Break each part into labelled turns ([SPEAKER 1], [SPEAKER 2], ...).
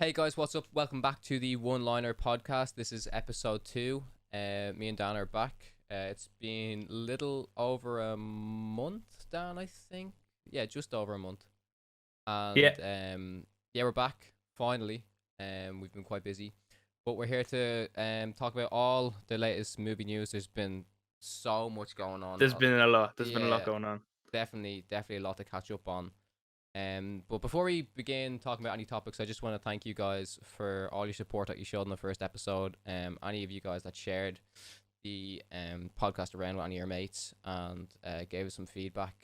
[SPEAKER 1] Hey guys, what's up? Welcome back to the One Liner podcast. This is episode 2. Me and Dan are back. It's been little over a month, Dan, I think. Yeah, just over a month.
[SPEAKER 2] Yeah,
[SPEAKER 1] And yeah, we're back finally. We've been quite busy, but we're here to talk about all the latest movie news. There's been so much going on.
[SPEAKER 2] there's been a lot. There's been a lot
[SPEAKER 1] Yeah,
[SPEAKER 2] going on.
[SPEAKER 1] definitely a lot to catch up on. But before we begin talking about any topics, I just want to thank you guys for all your support that you showed in the first episode. Any of you guys that shared the podcast around with any of your mates and gave us some feedback.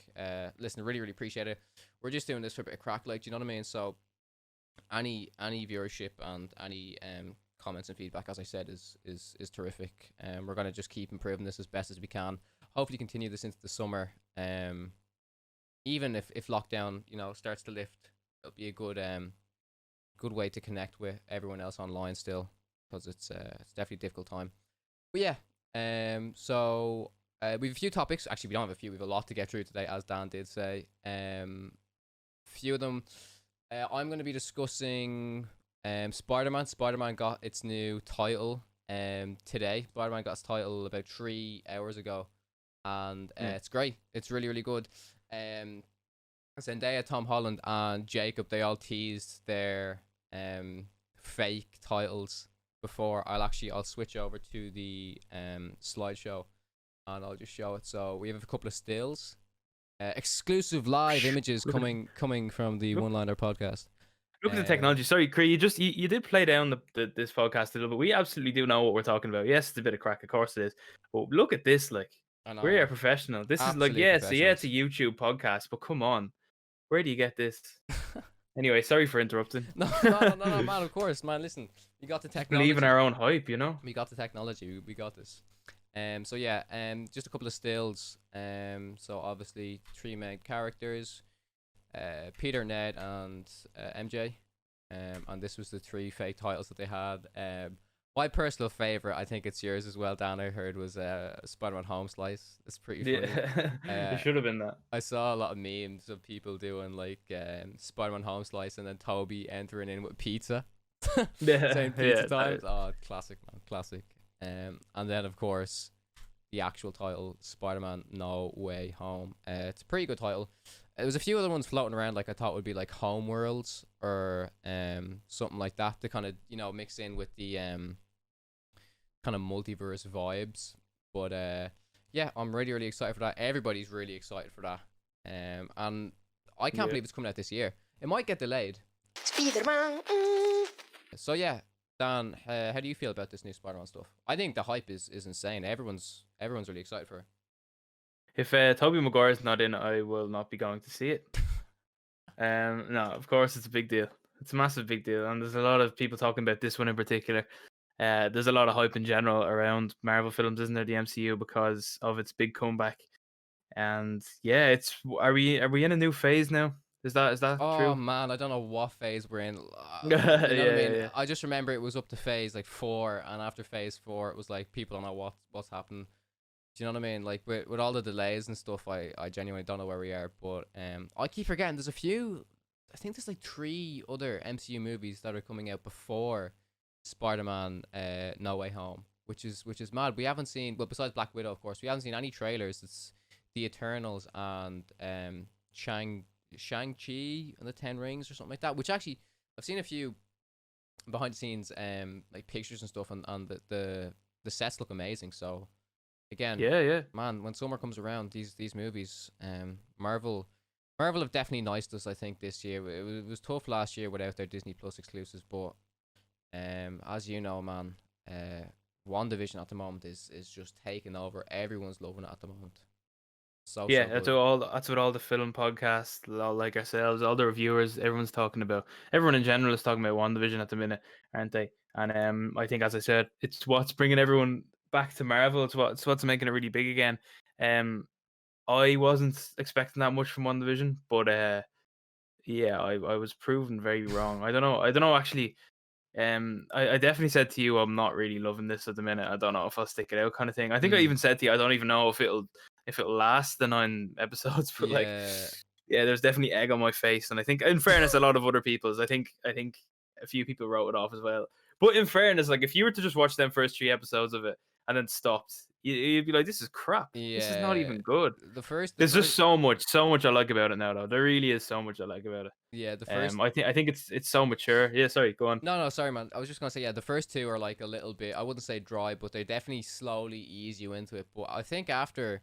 [SPEAKER 1] Listen, really appreciate it. We're just doing this for a bit of crack, like, do you know what I mean? So any viewership and any comments and feedback, as I said, is terrific. We're gonna just keep improving this as best as we can. Hopefully, continue this into the summer. Even if lockdown, starts to lift, it'll be a good way to connect with everyone else online still, because it's definitely a difficult time. But yeah, so we have a few topics. Actually, we don't have a few. We have a lot to get through today, as Dan did say. Few of them. I'm going to be discussing Spider-Man. Spider-Man got its new title today. Spider-Man got its title about 3 hours ago, and it's great. It's really good. Zendaya, Tom Holland, and Jacob, they all teased their fake titles before. I'll switch over to the slideshow and I'll just show it. So we have a couple of stills, exclusive live images coming from the One Liner podcast.
[SPEAKER 2] Look at the technology. Sorry, Cree, you did play down this podcast a little bit. We absolutely do know what we're talking about. Yes, it's a bit of crack, of course it is. But look at this, like,
[SPEAKER 1] I know,
[SPEAKER 2] we're a
[SPEAKER 1] man.
[SPEAKER 2] professional. This is like,
[SPEAKER 1] Absolute
[SPEAKER 2] yeah, it's
[SPEAKER 1] professionals.
[SPEAKER 2] a YouTube podcast, but come on, where do you get this? Anyway, sorry for interrupting.
[SPEAKER 1] No, man. Of course, man. Listen, we got the technology.
[SPEAKER 2] Believe in our own hype, you know.
[SPEAKER 1] We got the technology. We got this. So yeah. Just a couple of stills. So obviously 3 main characters. Peter, Ned, and MJ. And this was the 3 fake titles that they had. My personal favorite, I think it's yours as well, Dan. I heard was Spider-Man Home Slice. It's pretty funny.
[SPEAKER 2] Yeah, it should have been that.
[SPEAKER 1] I saw a lot of memes of people doing like Spider-Man Home Slice and then Toby entering in with pizza.
[SPEAKER 2] Yeah,
[SPEAKER 1] Saying pizza
[SPEAKER 2] yeah.
[SPEAKER 1] times. Oh, classic, man, classic. And then of course the actual title, Spider-Man No Way Home. It's a pretty good title. There was a few other ones floating around, like I thought would be like Home Worlds or something like that to kind of mix in with the kind of multiverse vibes. But yeah, I'm really excited for that. Everybody's really excited for that. And I can't believe it's coming out this year. It might get delayed.
[SPEAKER 3] Spider-Man.
[SPEAKER 1] So yeah, Dan, how do you feel about this new Spider-Man stuff? I think the hype is insane. Everyone's really excited for it.
[SPEAKER 2] If Tobey Maguire's not in, I will not be going to see it. No, of course it's a big deal. It's a massive big deal, and there's a lot of people talking about this one in particular. There's a lot of hype in general around Marvel films, isn't there? The MCU, because of its big comeback. And yeah, are we in a new phase now? Is that
[SPEAKER 1] Oh
[SPEAKER 2] true?
[SPEAKER 1] man, I don't know what phase we're in. You know
[SPEAKER 2] Yeah,
[SPEAKER 1] what I mean?
[SPEAKER 2] yeah.
[SPEAKER 1] I just remember it was up to phase like 4, and after phase 4, it was like people don't know what's happening. Do you know what I mean? Like with all the delays and stuff, I genuinely don't know where we are. But I keep forgetting there's a few. I think there's like 3 other MCU movies that are coming out before Spider-Man No Way Home, which is mad. We haven't seen, well, besides Black Widow, of course, we haven't seen any trailers. It's the Eternals and Shang-Chi and the Ten Rings or something like that, which actually I've seen a few behind the scenes like pictures and stuff, and the sets look amazing. So again,
[SPEAKER 2] Yeah.
[SPEAKER 1] man, when summer comes around, these movies, Marvel have definitely niced us, I think, this year. It was tough last year without their Disney Plus exclusives, but as you know, man, WandaVision at the moment is just taking over. Everyone's loving it at the moment.
[SPEAKER 2] Yeah,
[SPEAKER 1] So
[SPEAKER 2] that's
[SPEAKER 1] good.
[SPEAKER 2] what all the film podcasts, like ourselves, all the reviewers, everyone's talking about. Everyone in general is talking about WandaVision at the minute, aren't they? And I think, as I said, it's what's bringing everyone back to Marvel. It's what's making it really big again. I wasn't expecting that much from WandaVision, but yeah, I was proven very wrong. I don't know actually. I definitely said to you, I'm not really loving this at the minute. I don't know if I'll stick it out, kind of thing. I think I even said to you, I don't even know if it'll last the 9 episodes. But like,
[SPEAKER 1] Yeah.
[SPEAKER 2] yeah, there's definitely egg on my face, and I think, in fairness, a lot of other people's. I think a few people wrote it off as well. But in fairness, like if you were to just watch them first 3 episodes of it and then stopped, you'd be like, this is crap. This is not
[SPEAKER 1] Yeah,
[SPEAKER 2] even good.
[SPEAKER 1] the
[SPEAKER 2] There's just
[SPEAKER 1] first,
[SPEAKER 2] so much I like about it now, though. There really is so much I like about it.
[SPEAKER 1] yeah, the first.
[SPEAKER 2] I think it's so mature. Yeah, sorry, go on.
[SPEAKER 1] No, no, sorry, man. I was just gonna say, yeah, the first two are like a little bit. I wouldn't say dry, but they definitely slowly ease you into it. But I think after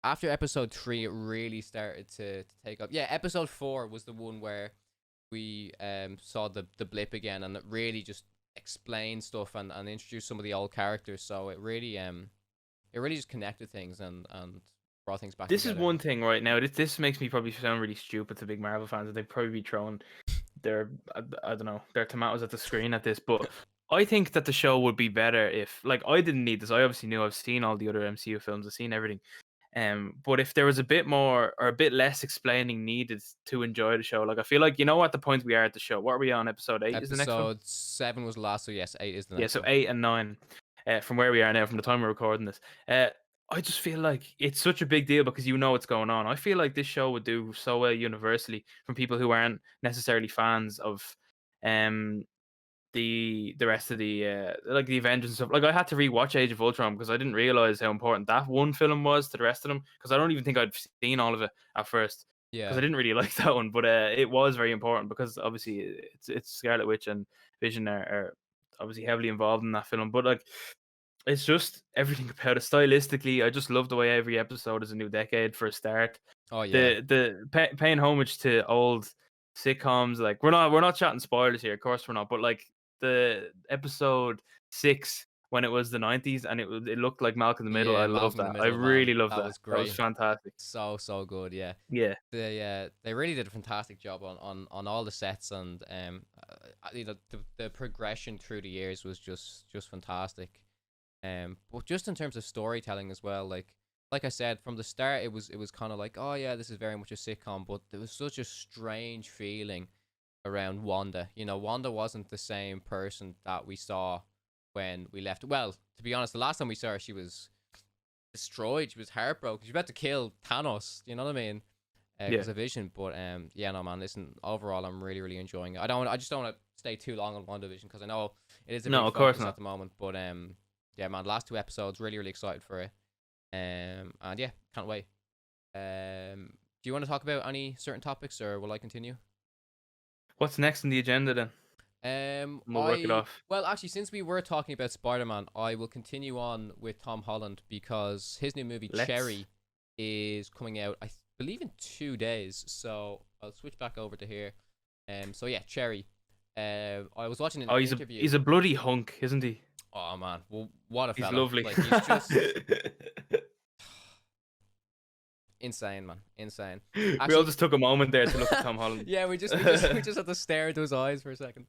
[SPEAKER 1] episode 3, it really started to take up. Yeah, episode 4 was the one where we saw the blip again, and it really just explained stuff and introduced some of the old characters. So it really just connected things and brought things back
[SPEAKER 2] This is
[SPEAKER 1] together.
[SPEAKER 2] one thing right now. This makes me probably sound really stupid to big Marvel fans, and they'd probably be throwing their I don't know, their tomatoes at the screen at this. But I think that the show would be better if, like, I didn't need this. I obviously knew, I've seen all the other MCU films, I've seen everything. But if there was a bit more or a bit less explaining needed to enjoy the show, like I feel like, you know, at the point we are at the show, what are we on? Episode 8 is the next one.
[SPEAKER 1] Episode 7 was the last, so yes, 8 is the
[SPEAKER 2] Yeah,
[SPEAKER 1] next
[SPEAKER 2] so
[SPEAKER 1] one.
[SPEAKER 2] 8 and 9, from where we are now, from the time we're recording this. I just feel like it's such a big deal because you know what's going on. I feel like this show would do so well universally from people who aren't necessarily fans of um the rest of the like the Avengers and stuff. Like I had to rewatch Age of Ultron because I didn't realize how important that one film was to the rest of them, because I don't even think I'd seen all of it at first because
[SPEAKER 1] Yeah.
[SPEAKER 2] I didn't really like that one. But it was very important because obviously it's Scarlet Witch and Vision are obviously heavily involved in that film. But like, it's just everything about it stylistically. I just love the way every episode is a new decade for a start.
[SPEAKER 1] Oh yeah.
[SPEAKER 2] Paying homage to old sitcoms. Like we're not chatting spoilers here, of course we're not. But like the episode 6 when it was the 90s and it looked like Malcolm in the Middle. I
[SPEAKER 1] Yeah,
[SPEAKER 2] love
[SPEAKER 1] Malcolm in the
[SPEAKER 2] that. I
[SPEAKER 1] Middle, man.
[SPEAKER 2] really love
[SPEAKER 1] That
[SPEAKER 2] that.
[SPEAKER 1] was
[SPEAKER 2] That was
[SPEAKER 1] great.
[SPEAKER 2] fantastic.
[SPEAKER 1] So good, yeah.
[SPEAKER 2] Yeah.
[SPEAKER 1] They really did a fantastic job on all the sets, and you know, the progression through the years was just fantastic. But just in terms of storytelling as well, like I said from the start, it was kind of like, oh yeah, this is very much a sitcom, but there was such a strange feeling around Wanda. You know, Wanda wasn't the same person that we saw when we left. Well, to be honest, the last time we saw her, she was destroyed. She was heartbroken. She was about to kill Thanos. You know what I mean?
[SPEAKER 2] Yeah.
[SPEAKER 1] Because of Vision. But yeah, no man. Listen, overall, I'm really really enjoying it. I just don't want to stay too long on WandaVision because I know it is a
[SPEAKER 2] No,
[SPEAKER 1] big
[SPEAKER 2] of course
[SPEAKER 1] focus
[SPEAKER 2] not.
[SPEAKER 1] at the moment. But yeah, man. Last 2 episodes, really really excited for it. And yeah, can't wait. Do you want to talk about any certain topics, or will I continue?
[SPEAKER 2] What's next on the agenda then? We'll work it off.
[SPEAKER 1] Well, actually, since we were talking about Spider-Man, I will continue on with Tom Holland because his new movie
[SPEAKER 2] Let's.
[SPEAKER 1] Cherry is coming out, I believe, in 2 days. So I'll switch back over to here. So yeah, Cherry. I was watching an
[SPEAKER 2] Oh,
[SPEAKER 1] interview.
[SPEAKER 2] he's a bloody hunk, isn't he?
[SPEAKER 1] Oh man, well, what a
[SPEAKER 2] He's
[SPEAKER 1] fella!
[SPEAKER 2] lovely.
[SPEAKER 1] Like, he's just insane, man, insane.
[SPEAKER 2] We all
[SPEAKER 1] Actually,
[SPEAKER 2] just took a moment there to look at Tom Holland.
[SPEAKER 1] yeah, we just had to stare into his eyes for a second.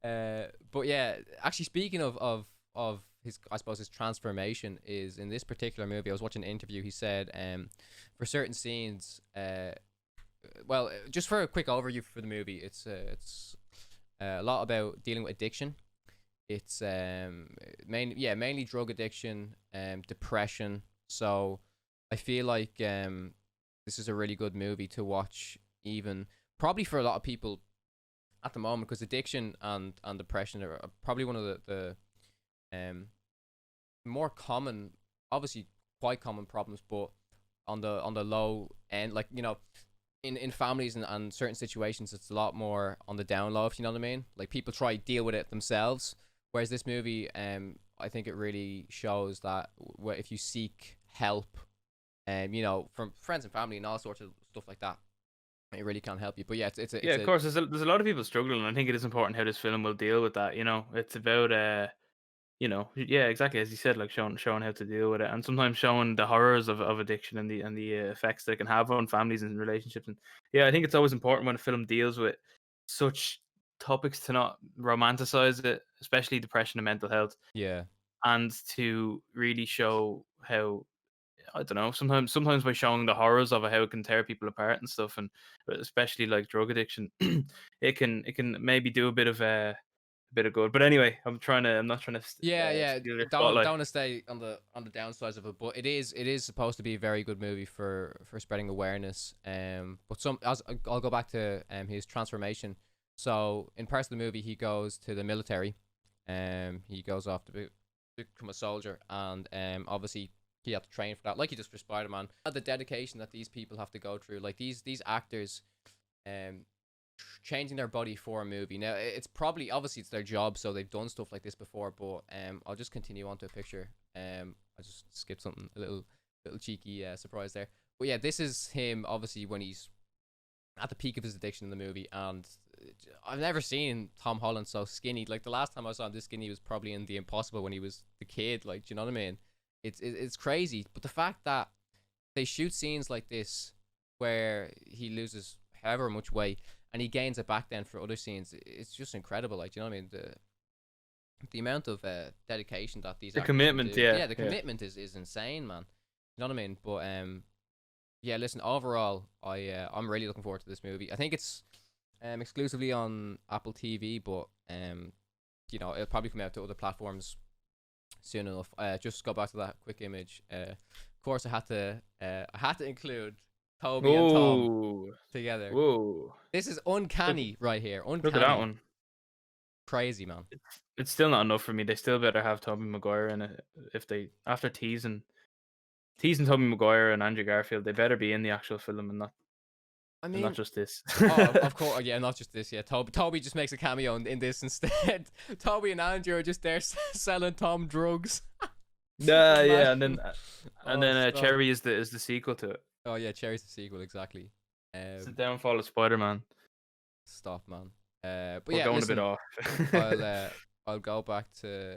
[SPEAKER 1] But yeah, actually, speaking of his, I suppose his transformation is in this particular movie. I was watching an interview. He said, for certain scenes, well, just for a quick overview for the movie, it's a lot about dealing with addiction. It's mainly drug addiction, depression. So I feel like this is a really good movie to watch, even probably for a lot of people at the moment, because addiction and depression are probably one of the more common, obviously quite common problems, but on the low end, like, you know, in families and certain situations, it's a lot more on the down low, if you know what I mean. Like, people try to deal with it themselves, whereas this movie, I think it really shows that if you seek help, you know, from friends and family and all sorts of stuff like that, it really can help you. But yeah,
[SPEAKER 2] Yeah, of course. There's a lot of people struggling, and I think it is important how this film will deal with that. You know, it's about you know, yeah, exactly as you said, like showing how to deal with it, and sometimes showing the horrors of addiction and the effects that it can have on families and relationships. And yeah, I think it's always important when a film deals with such topics to not romanticize it, especially depression and mental health,
[SPEAKER 1] yeah.
[SPEAKER 2] and to really show how, I don't know, sometimes by showing the horrors of it, how it can tear people apart and stuff, and especially like drug addiction, it can maybe do a bit of good. But anyway, I'm not trying to
[SPEAKER 1] Yeah.
[SPEAKER 2] steal your
[SPEAKER 1] Don't
[SPEAKER 2] spotlight.
[SPEAKER 1] want to stay on the downsides of it, but it is supposed to be a very good movie for spreading awareness. But I'll go back to his transformation. So in parts of the movie, he goes to the military. He goes off to become a soldier, and obviously he had to train for that, like he does for Spider-Man. The dedication that these people have to go through, like these actors, um, changing their body for a movie. Now it's probably obviously it's their job, so they've done stuff like this before. But I'll just continue on to a picture. I just skipped something, a little cheeky surprise there. But yeah, this is him obviously when he's at the peak of his addiction in the movie, and I've never seen Tom Holland so skinny. Like the last time I saw him this skinny was probably in The Impossible when he was the kid. Like, do you know what I mean? It's crazy. But the fact that they shoot scenes like this where he loses however much weight and he gains it back then for other scenes, it's just incredible. Like, do you know what I mean? The amount of dedication that these
[SPEAKER 2] The
[SPEAKER 1] actors
[SPEAKER 2] commitment,
[SPEAKER 1] do.
[SPEAKER 2] yeah.
[SPEAKER 1] The commitment is insane, man. You know what I mean? But yeah, listen, overall, I'm really looking forward to this movie. I think it's exclusively on Apple TV, but you know, it'll probably come out to other platforms soon enough. Just go back to that quick image. Of course, I had to include Toby and Tom
[SPEAKER 2] Whoa.
[SPEAKER 1] together.
[SPEAKER 2] Whoa.
[SPEAKER 1] This is uncanny right here. Uncanny.
[SPEAKER 2] Look at that one.
[SPEAKER 1] Crazy, man.
[SPEAKER 2] It's still not enough for me. They still better have Tobey Maguire in it. If they, after teasing Tobey Maguire and Andrew Garfield, they better be in the actual film and not
[SPEAKER 1] I
[SPEAKER 2] and
[SPEAKER 1] mean,
[SPEAKER 2] not just this.
[SPEAKER 1] oh, of course, yeah, not just this. Yeah, Toby just makes a cameo in this instead. Toby and Andrew are just there selling Tom drugs.
[SPEAKER 2] Yeah, yeah, and then
[SPEAKER 1] stop.
[SPEAKER 2] Cherry is the sequel to it.
[SPEAKER 1] Oh yeah, Cherry's the sequel, exactly.
[SPEAKER 2] It's the downfall of Spider-Man.
[SPEAKER 1] Stop, man. But
[SPEAKER 2] We're
[SPEAKER 1] yeah,
[SPEAKER 2] going
[SPEAKER 1] listen,
[SPEAKER 2] a bit off.
[SPEAKER 1] I'll go back to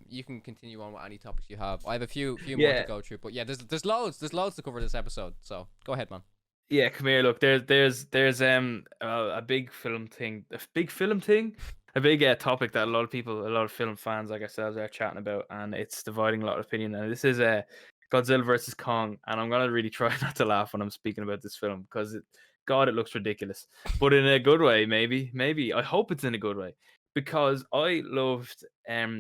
[SPEAKER 1] you can continue on with any topics you have. I have a few more
[SPEAKER 2] Yeah.
[SPEAKER 1] to go through, but yeah, there's loads to cover this episode. So go ahead, man.
[SPEAKER 2] Yeah, come here. Look, there's a big film thing, a big topic that a lot of film fans like ourselves are chatting about, and it's dividing a lot of opinion. And this is Godzilla versus Kong, and I'm gonna really try not to laugh when I'm speaking about this film because God, it looks ridiculous, but in a good way. Maybe I hope it's in a good way because I loved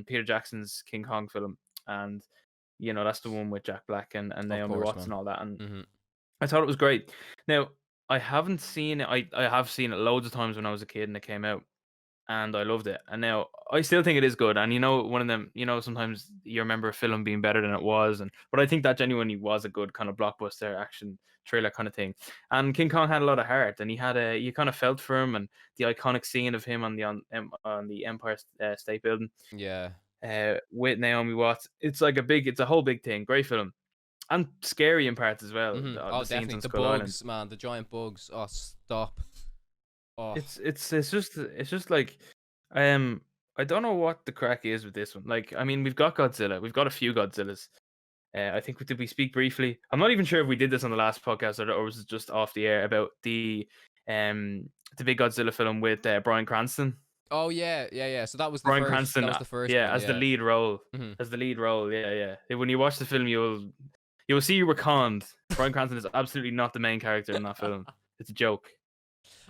[SPEAKER 2] Peter Jackson's King Kong film, and you know that's the one with Jack Black and Naomi
[SPEAKER 1] course,
[SPEAKER 2] Watts
[SPEAKER 1] man.
[SPEAKER 2] and all that, and
[SPEAKER 1] Mm-hmm.
[SPEAKER 2] I thought it was great. Now, I haven't seen it. I have seen it loads of times when I was a kid and it came out, and I loved it. And now I still think it is good. And you know, one of them, you know, sometimes you remember a film being better than it was, but I think that genuinely was a good kind of blockbuster action thriller kind of thing. And King Kong had a lot of heart, and you kind of felt for him, and the iconic scene of him on the Empire State Building,
[SPEAKER 1] Yeah.
[SPEAKER 2] with Naomi Watts. It's a whole big thing. Great film. And scary in parts as well.
[SPEAKER 1] Mm-hmm.
[SPEAKER 2] The scenes
[SPEAKER 1] Definitely
[SPEAKER 2] on
[SPEAKER 1] the
[SPEAKER 2] Skull
[SPEAKER 1] bugs,
[SPEAKER 2] Island.
[SPEAKER 1] man. The giant bugs. Oh, stop. Oh,
[SPEAKER 2] It's just like I don't know what the crack is with this one. Like, I mean, we've got Godzilla. We've got a few Godzillas. I think did we speak briefly? I'm not even sure if we did this on the last podcast or was it just off the air about the big Godzilla film with Bryan Cranston.
[SPEAKER 1] oh yeah. So that was the
[SPEAKER 2] Bryan
[SPEAKER 1] first.
[SPEAKER 2] Cranston,
[SPEAKER 1] That was the first
[SPEAKER 2] yeah,
[SPEAKER 1] one.
[SPEAKER 2] as the
[SPEAKER 1] Yeah.
[SPEAKER 2] lead role.
[SPEAKER 1] Mm-hmm.
[SPEAKER 2] As the lead role, yeah. When you watch the film, you'll see you were conned. Bryan Cranston is absolutely not the main character in that film. It's a joke.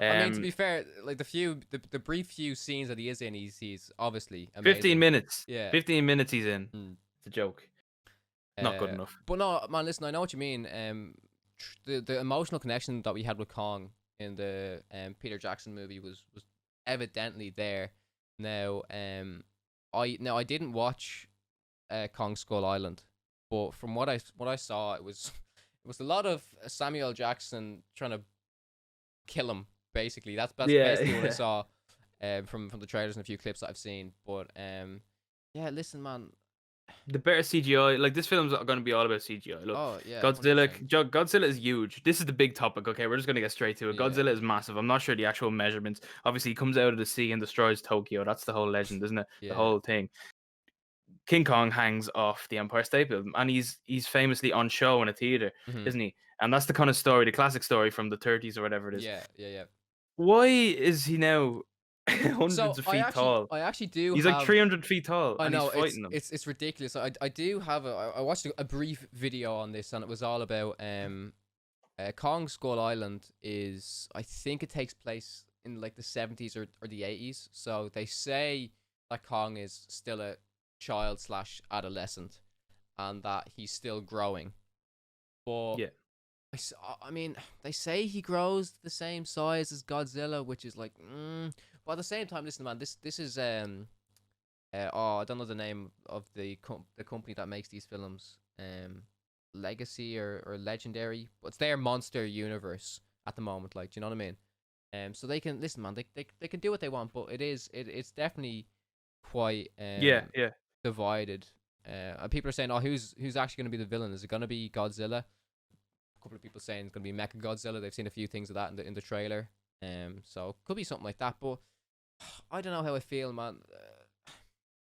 [SPEAKER 1] I mean, to be fair, like the brief few scenes that he is in, he's obviously amazing.
[SPEAKER 2] 15 minutes.
[SPEAKER 1] Yeah.
[SPEAKER 2] 15 minutes he's in.
[SPEAKER 1] Mm.
[SPEAKER 2] It's a joke. Not good enough.
[SPEAKER 1] But no, man, listen, I know what you mean. The emotional connection that we had with Kong in the Peter Jackson movie was evidently there. Now, I didn't watch Kong Skull Island, but from what I saw, it was a lot of Samuel Jackson trying to kill him. Basically, that's basically what I saw from the trailers and a few clips that I've seen. But yeah, listen, man.
[SPEAKER 2] The better CGI, like this film's going to be all about CGI. Look,
[SPEAKER 1] Oh yeah,
[SPEAKER 2] Godzilla is huge. This is the big topic. Okay, we're just going to get straight to it.
[SPEAKER 1] Yeah.
[SPEAKER 2] Godzilla is massive. I'm not sure the actual measurements. Obviously, he comes out of the sea and destroys Tokyo. That's the whole legend, isn't it?
[SPEAKER 1] Yeah.
[SPEAKER 2] The whole thing. King Kong hangs off the Empire State Building, and he's famously on show in a theater, isn't he? And that's the kind of story, the classic story from the 30s or whatever it is.
[SPEAKER 1] Yeah.
[SPEAKER 2] Why is he now hundreds of feet tall?
[SPEAKER 1] I actually do.
[SPEAKER 2] He's like 300 feet tall.
[SPEAKER 1] I know,
[SPEAKER 2] and he's fighting them.
[SPEAKER 1] It's ridiculous. I do have I watched a brief video on this, and it was all about Kong Skull Island. I think it takes place in like the 70s or the 80s. So they say that Kong is still a child / adolescent, and that he's still growing. But
[SPEAKER 2] Yeah.
[SPEAKER 1] I mean, they say he grows the same size as Godzilla, which is like, but at the same time, listen, man, this is oh, I don't know the name of the company that makes these films, Legacy or Legendary, but it's their monster universe at the moment. Like, do you know what I mean? So they can listen, man. They can do what they want, but it's definitely quite
[SPEAKER 2] Yeah, yeah.
[SPEAKER 1] divided. And people are saying, oh, who's actually going to be the villain? Is it going to be Godzilla? A couple of people saying it's going to be Mecha Godzilla. They've seen a few things of that in the trailer. So could be something like that. But I don't know how I feel, man.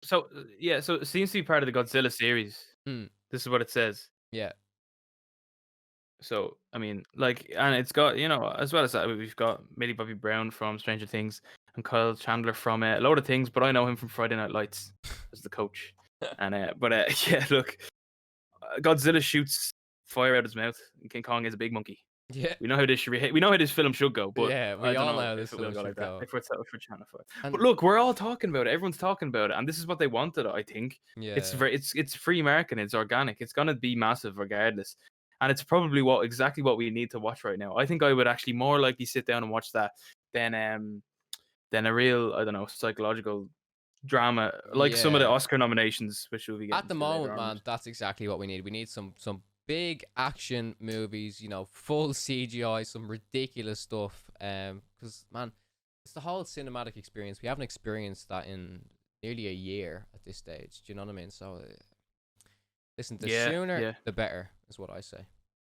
[SPEAKER 2] So yeah, so it seems to be part of the Godzilla series.
[SPEAKER 1] Mm,
[SPEAKER 2] This is what it says.
[SPEAKER 1] yeah,
[SPEAKER 2] So I mean, like, and it's got, as well as that, we've got Millie Bobby Brown from Stranger Things and Kyle Chandler from a load of things, but I know him from Friday Night Lights as the coach. And but yeah, look, Godzilla shoots fire out his mouth, and King Kong is a big monkey.
[SPEAKER 1] yeah,
[SPEAKER 2] We know how we know how this film should go, but
[SPEAKER 1] yeah.
[SPEAKER 2] I
[SPEAKER 1] We
[SPEAKER 2] don't
[SPEAKER 1] all know
[SPEAKER 2] know
[SPEAKER 1] how
[SPEAKER 2] if
[SPEAKER 1] this
[SPEAKER 2] it will
[SPEAKER 1] film
[SPEAKER 2] go
[SPEAKER 1] should
[SPEAKER 2] like that.
[SPEAKER 1] go.
[SPEAKER 2] If we're trying to fight.
[SPEAKER 1] And
[SPEAKER 2] But look, we're all talking about it. Everyone's talking about it, and this is what they wanted. I think
[SPEAKER 1] yeah,
[SPEAKER 2] it's free marketing. It's organic. It's gonna be massive regardless, and it's probably exactly what we need to watch right now. I think I would actually more likely sit down and watch that than a real, I don't know, psychological drama like some of the
[SPEAKER 1] yeah.
[SPEAKER 2] Oscar nominations, which we'll be
[SPEAKER 1] At
[SPEAKER 2] getting
[SPEAKER 1] the
[SPEAKER 2] to later
[SPEAKER 1] moment,
[SPEAKER 2] on.
[SPEAKER 1] man, that's exactly what we need. We need some big action movies, full CGI, some ridiculous stuff. Because man, it's the whole cinematic experience. We haven't experienced that in nearly a year at this stage. Do you know what I mean? So, listen, the
[SPEAKER 2] Yeah,
[SPEAKER 1] sooner
[SPEAKER 2] yeah,
[SPEAKER 1] the better is what I say,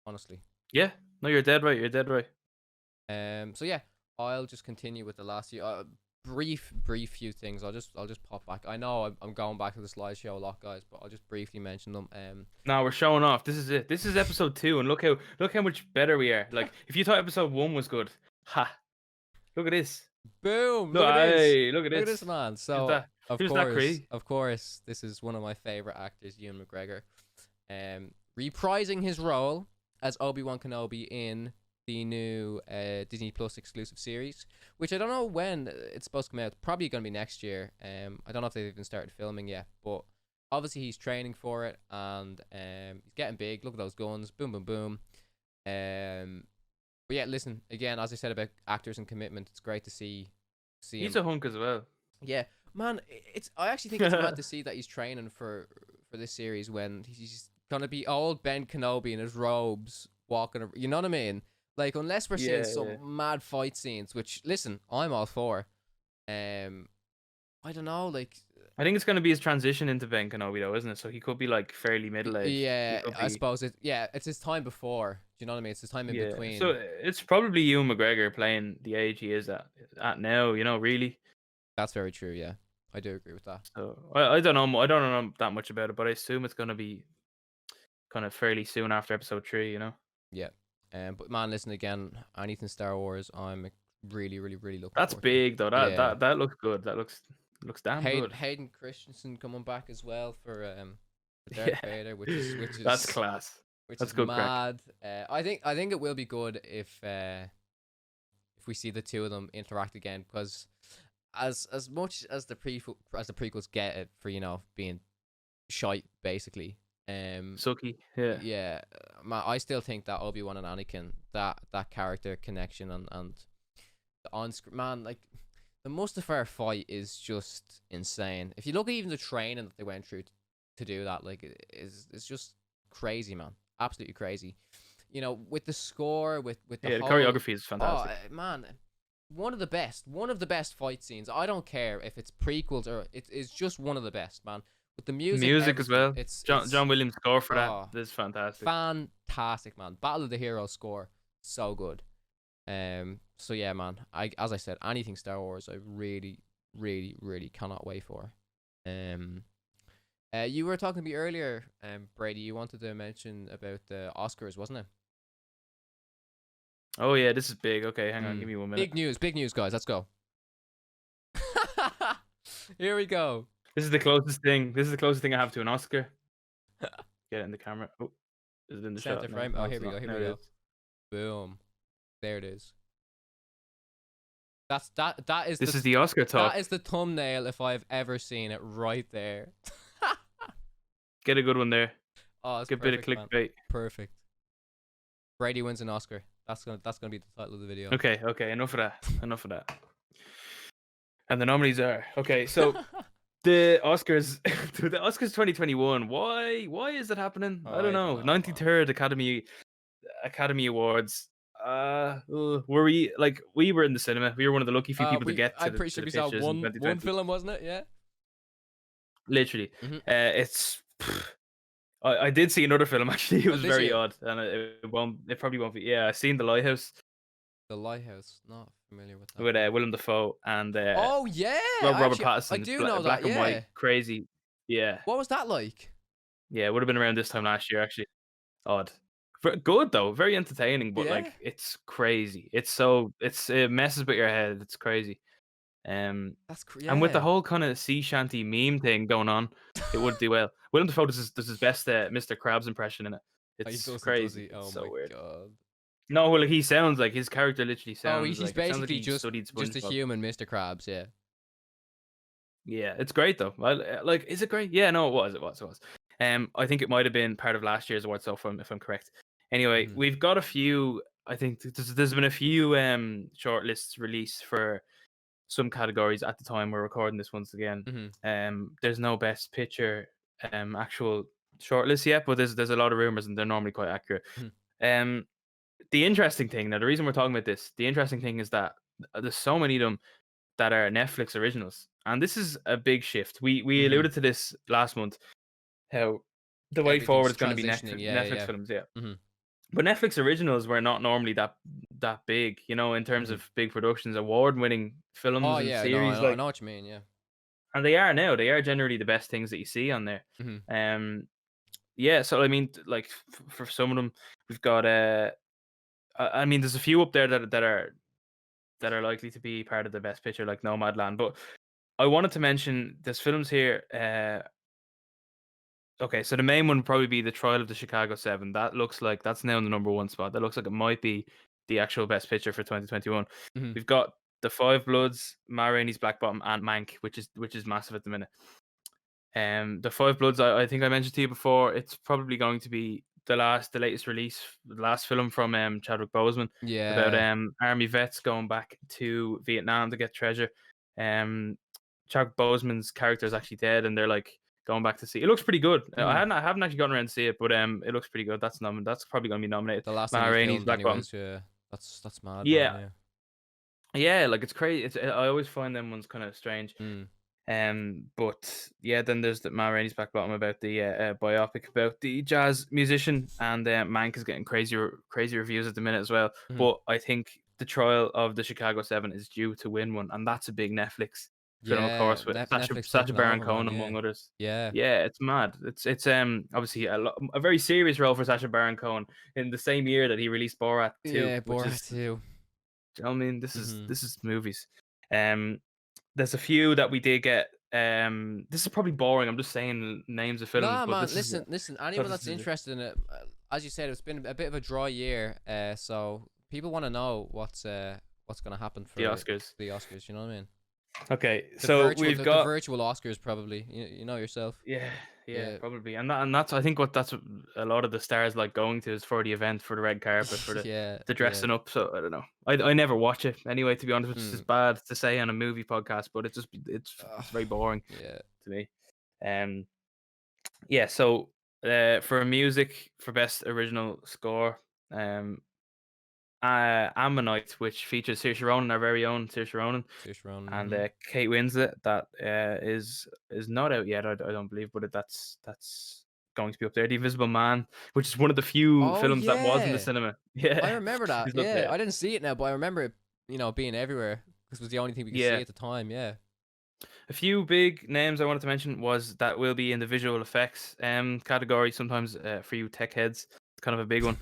[SPEAKER 1] honestly.
[SPEAKER 2] yeah. No, you're dead right. You're dead right.
[SPEAKER 1] So yeah, I'll just continue with the last few brief few things. I'll just pop back. I know I'm going back to the slideshow a lot, guys, but I'll just briefly mention them.
[SPEAKER 2] No, we're showing off. This is it. This is episode 2, and look how much better we are. Like, if you thought episode 1 was good, ha! Look at this.
[SPEAKER 1] Boom!
[SPEAKER 2] Look,
[SPEAKER 1] Look at this.
[SPEAKER 2] hey, look at
[SPEAKER 1] Look at this,
[SPEAKER 2] this.
[SPEAKER 1] man.
[SPEAKER 2] Who's
[SPEAKER 1] So
[SPEAKER 2] that? Who's that, Cree?
[SPEAKER 1] of course, this is one of my favorite actors, Ewan McGregor, reprising his role as Obi-Wan Kenobi in the new Disney Plus exclusive series, which I don't know when it's supposed to come out. Probably going to be next year. I don't know if they've even started filming yet, but obviously he's training for it, and he's getting big. Look at those guns, boom, boom, boom. But yeah, listen, again, as I said about actors and commitment, it's great to see
[SPEAKER 2] He's
[SPEAKER 1] him.
[SPEAKER 2] a hunk as well.
[SPEAKER 1] Yeah, man, I actually think it's mad to see that he's training for this series when he's gonna be old Ben Kenobi in his robes walking. You know what I mean? Like, unless we're seeing
[SPEAKER 2] Yeah,
[SPEAKER 1] some
[SPEAKER 2] yeah.
[SPEAKER 1] mad fight scenes, which, listen, I'm all for. Um, I don't know, like,
[SPEAKER 2] I think it's going to be his transition into Ben Kenobi, though, isn't it? So he could be like fairly middle aged. He
[SPEAKER 1] yeah,
[SPEAKER 2] could
[SPEAKER 1] I
[SPEAKER 2] be,
[SPEAKER 1] suppose it's his time before. Do you know what I mean? It's his time in
[SPEAKER 2] yeah. So
[SPEAKER 1] between.
[SPEAKER 2] it's probably Ewan McGregor playing the age he is at now. Really.
[SPEAKER 1] That's very true. Yeah, I do agree with that.
[SPEAKER 2] So I don't know. I don't know that much about it, but I assume it's going to be kind of fairly soon after episode 3.
[SPEAKER 1] Yeah. But man, listen, again, anything Star Wars, I'm really, really, really looking
[SPEAKER 2] That's
[SPEAKER 1] forward to.
[SPEAKER 2] big though. That
[SPEAKER 1] Yeah.
[SPEAKER 2] that that looks good. That looks damn good.
[SPEAKER 1] Hayden Christensen coming back as well for Darth
[SPEAKER 2] Yeah,
[SPEAKER 1] Vader, which is
[SPEAKER 2] that's class.
[SPEAKER 1] which
[SPEAKER 2] That's
[SPEAKER 1] is
[SPEAKER 2] good crack.
[SPEAKER 1] mad. I think it will be good if we see the two of them interact again, because as much as the prequels get it for being shite basically,
[SPEAKER 2] Sucky. Yeah.
[SPEAKER 1] yeah, I still think that Obi-Wan and Anakin, that character connection, and the on-screen, man, like, the Mustafar fight is just insane. If you look at even the training that they went through to do that, like, it's just crazy, man. Absolutely crazy. With the score, with the
[SPEAKER 2] Yeah, the
[SPEAKER 1] whole,
[SPEAKER 2] choreography is
[SPEAKER 1] oh,
[SPEAKER 2] fantastic.
[SPEAKER 1] man, one of the best fight scenes. I don't care if it's prequels or it's just one of the best, man. With the music,
[SPEAKER 2] Music as
[SPEAKER 1] everything,
[SPEAKER 2] well.
[SPEAKER 1] it's
[SPEAKER 2] John Williams' score for that
[SPEAKER 1] oh,
[SPEAKER 2] is fantastic.
[SPEAKER 1] fantastic, man. Battle of the Heroes score, so good. So yeah, man. As I said, anything Star Wars, I really, really, really cannot wait for. Um, you were talking to me earlier, Brady. You wanted to mention about the Oscars, wasn't it?
[SPEAKER 2] Oh yeah, this is big. Okay, hang on, give me 1 minute.
[SPEAKER 1] Big news, guys. Let's go. Here we go.
[SPEAKER 2] This is the closest thing. This is the closest thing I have to an Oscar. Get it in the camera. Oh, is it in the
[SPEAKER 1] Center
[SPEAKER 2] shot? No,
[SPEAKER 1] frame. Oh,
[SPEAKER 2] no,
[SPEAKER 1] here
[SPEAKER 2] it's
[SPEAKER 1] we go.
[SPEAKER 2] not.
[SPEAKER 1] Here
[SPEAKER 2] There
[SPEAKER 1] we
[SPEAKER 2] it
[SPEAKER 1] go.
[SPEAKER 2] is.
[SPEAKER 1] Boom. There it is. That is
[SPEAKER 2] This is the Oscar talk.
[SPEAKER 1] that is the thumbnail if I've ever seen it, right there.
[SPEAKER 2] Get a good one there.
[SPEAKER 1] Oh, it's
[SPEAKER 2] Get a bit of
[SPEAKER 1] perfect, man.
[SPEAKER 2] clickbait.
[SPEAKER 1] Perfect. Brady wins an Oscar. That's gonna be the title of the video.
[SPEAKER 2] Okay, enough of that. Enough of that. And the nominees are so the Oscars, the Oscars 2021. Why is it happening? I don't know. 93rd Academy Awards. Were we like we were in the cinema? We were one of the lucky few people to get to
[SPEAKER 1] I'm pretty sure
[SPEAKER 2] the
[SPEAKER 1] we saw
[SPEAKER 2] pictures in
[SPEAKER 1] one
[SPEAKER 2] 2020.
[SPEAKER 1] film, wasn't it? Yeah.
[SPEAKER 2] Literally,
[SPEAKER 1] Mhm.
[SPEAKER 2] it's. I did see another film actually. It was
[SPEAKER 1] did
[SPEAKER 2] very
[SPEAKER 1] you?
[SPEAKER 2] odd, and it won't. It probably won't be. Yeah, I seen The Lighthouse
[SPEAKER 1] The Lighthouse. Not familiar with that
[SPEAKER 2] with
[SPEAKER 1] one.
[SPEAKER 2] Willem Dafoe and
[SPEAKER 1] Oh yeah,
[SPEAKER 2] Robert
[SPEAKER 1] actually, I
[SPEAKER 2] Pattinson. It's
[SPEAKER 1] do know that.
[SPEAKER 2] black and white,
[SPEAKER 1] Yeah.
[SPEAKER 2] crazy. Yeah,
[SPEAKER 1] What was that like?
[SPEAKER 2] yeah. It would have been around this time last year actually. Odd. Good though, very entertaining, but
[SPEAKER 1] Yeah.
[SPEAKER 2] like it's crazy. It messes with your head. It's crazy. And with the
[SPEAKER 1] Yeah.
[SPEAKER 2] whole kind of sea shanty meme thing going on, it would do well. Willem Dafoe does his best Mr. Krabs impression in it.
[SPEAKER 1] Oh, he
[SPEAKER 2] It's
[SPEAKER 1] does
[SPEAKER 2] crazy.
[SPEAKER 1] he?
[SPEAKER 2] It's
[SPEAKER 1] Oh
[SPEAKER 2] so
[SPEAKER 1] my
[SPEAKER 2] weird.
[SPEAKER 1] god.
[SPEAKER 2] No, well, like, he sounds like his character literally
[SPEAKER 1] Oh,
[SPEAKER 2] sounds
[SPEAKER 1] he's
[SPEAKER 2] like it sounds like
[SPEAKER 1] basically
[SPEAKER 2] he studied
[SPEAKER 1] just a
[SPEAKER 2] SpongeBob.
[SPEAKER 1] human Mr. Krabs. Yeah.
[SPEAKER 2] Yeah, it's great though. Like, is it great? Yeah, no, it was. I think it might have been part of last year's award, so if I'm correct. Anyway,
[SPEAKER 1] Mhm.
[SPEAKER 2] we've got a few. I think there's been a few shortlists released for some categories at the time we're recording this once again. There's no best picture actual shortlist yet, but there's a lot of rumors and they're normally quite accurate.
[SPEAKER 1] Mhm.
[SPEAKER 2] The interesting thing now, the reason we're talking about this, the interesting thing is that there's so many of them that are Netflix originals, and this is a big shift. We
[SPEAKER 1] Mhm.
[SPEAKER 2] alluded to this last month, how the way forward
[SPEAKER 1] Everything's
[SPEAKER 2] is going to be
[SPEAKER 1] transitioning. Yeah.
[SPEAKER 2] Netflix
[SPEAKER 1] Yeah.
[SPEAKER 2] films, yeah.
[SPEAKER 1] Mhm.
[SPEAKER 2] But Netflix originals were not normally that big, in terms
[SPEAKER 1] Mhm.
[SPEAKER 2] of big productions, award-winning films
[SPEAKER 1] Oh
[SPEAKER 2] and
[SPEAKER 1] yeah. No,
[SPEAKER 2] series,
[SPEAKER 1] I know
[SPEAKER 2] like,
[SPEAKER 1] what you mean. Yeah.
[SPEAKER 2] and they are now. They are generally the best things that you see on there.
[SPEAKER 1] Mhm.
[SPEAKER 2] Yeah. So I mean, like for some of them, we've got I mean, there's a few up there that are likely to be part of the best picture, like Nomadland. But I wanted to mention there's films here. Okay, so the main one would probably be the Trial of the Chicago 7. That looks like that's now in the number one spot. That looks like it might be the actual best picture for 2021.
[SPEAKER 1] Mhm.
[SPEAKER 2] We've got The Five Bloods, Ma Rainey's Black Bottom, and Mank, which is massive at the minute. The Five Bloods, I think I mentioned to you before. It's probably going to be the latest release, the last film from Chadwick Boseman about
[SPEAKER 1] Yeah.
[SPEAKER 2] army vets going back to Vietnam to get treasure. Um, Chadwick Boseman's character is actually dead, and they're like going back to see. It looks pretty good.
[SPEAKER 1] Mhm.
[SPEAKER 2] I haven't actually gotten around to see it, but it looks pretty good. That's probably going to be nominated.
[SPEAKER 1] The last thing
[SPEAKER 2] Ma
[SPEAKER 1] he
[SPEAKER 2] Rainey's
[SPEAKER 1] filmed,
[SPEAKER 2] Black Bottom.
[SPEAKER 1] anyways. Yeah. That's mad, man.
[SPEAKER 2] Yeah,
[SPEAKER 1] Yeah.
[SPEAKER 2] yeah, like it's crazy. I always find them ones kind of strange.
[SPEAKER 1] Mm.
[SPEAKER 2] But yeah, then there's the Ma Rainey's Back Bottom about the biopic about the jazz musician, and Mank is getting crazy reviews at the minute as well.
[SPEAKER 1] Mhm.
[SPEAKER 2] But I think the Trial of the Chicago 7 is due to win one, and that's a big Netflix film, of
[SPEAKER 1] Yeah.
[SPEAKER 2] course, with
[SPEAKER 1] Netflix
[SPEAKER 2] Sacha
[SPEAKER 1] taking
[SPEAKER 2] Baron
[SPEAKER 1] over, man.
[SPEAKER 2] Cohen
[SPEAKER 1] Yeah.
[SPEAKER 2] among others.
[SPEAKER 1] Yeah.
[SPEAKER 2] Yeah, it's mad. It's obviously a very serious role for Sacha Baron Cohen in the same year that he released Borat 2,
[SPEAKER 1] Yeah.
[SPEAKER 2] which
[SPEAKER 1] Borat
[SPEAKER 2] is,
[SPEAKER 1] too.
[SPEAKER 2] I mean, this is
[SPEAKER 1] Mhm.
[SPEAKER 2] this is movies. Um, there's a few that we did get. This is probably boring. I'm just saying names of films,
[SPEAKER 1] Nah,
[SPEAKER 2] but
[SPEAKER 1] man.
[SPEAKER 2] this is
[SPEAKER 1] Listen.
[SPEAKER 2] but
[SPEAKER 1] Anyone
[SPEAKER 2] this
[SPEAKER 1] that's
[SPEAKER 2] is
[SPEAKER 1] interested in it, as you said, it's been a bit of a dry year. So people want to know what's gonna happen
[SPEAKER 2] the
[SPEAKER 1] for
[SPEAKER 2] Oscars.
[SPEAKER 1] the Oscars. You know what I mean?
[SPEAKER 2] Okay, so we've
[SPEAKER 1] The
[SPEAKER 2] got
[SPEAKER 1] virtual Oscars probably. You know yourself.
[SPEAKER 2] yeah,
[SPEAKER 1] Yeah.
[SPEAKER 2] probably, and that's I think that's what a lot of the stars like going to is for the event, for the red carpet, for the
[SPEAKER 1] Yeah.
[SPEAKER 2] the
[SPEAKER 1] Yeah.
[SPEAKER 2] dressing up. So I don't know. I never watch it anyway. To be honest, which is
[SPEAKER 1] Mm.
[SPEAKER 2] bad to say on a movie podcast, but it's very boring
[SPEAKER 1] Yeah.
[SPEAKER 2] to me. Um, yeah. So for music for best original score, Ammonite, which features Saoirse Ronan, our very own Saoirse Ronan,
[SPEAKER 1] Saoirse Ronan.
[SPEAKER 2] and
[SPEAKER 1] Mhm.
[SPEAKER 2] Kate Winslet. That is not out yet. I don't believe, but that's going to be up there. The Invisible Man, which is one of the few
[SPEAKER 1] Oh
[SPEAKER 2] films that was in the
[SPEAKER 1] yeah.
[SPEAKER 2] cinema.
[SPEAKER 1] I
[SPEAKER 2] Yeah,
[SPEAKER 1] remember that.
[SPEAKER 2] is up
[SPEAKER 1] Yeah,
[SPEAKER 2] there.
[SPEAKER 1] I didn't see it now, but I remember it, being everywhere because it was the only thing we could see
[SPEAKER 2] Yeah,
[SPEAKER 1] at the time. Yeah.
[SPEAKER 2] a few big names I wanted to mention was that will be in the visual effects category. Sometimes for you tech heads, it's kind of a big one.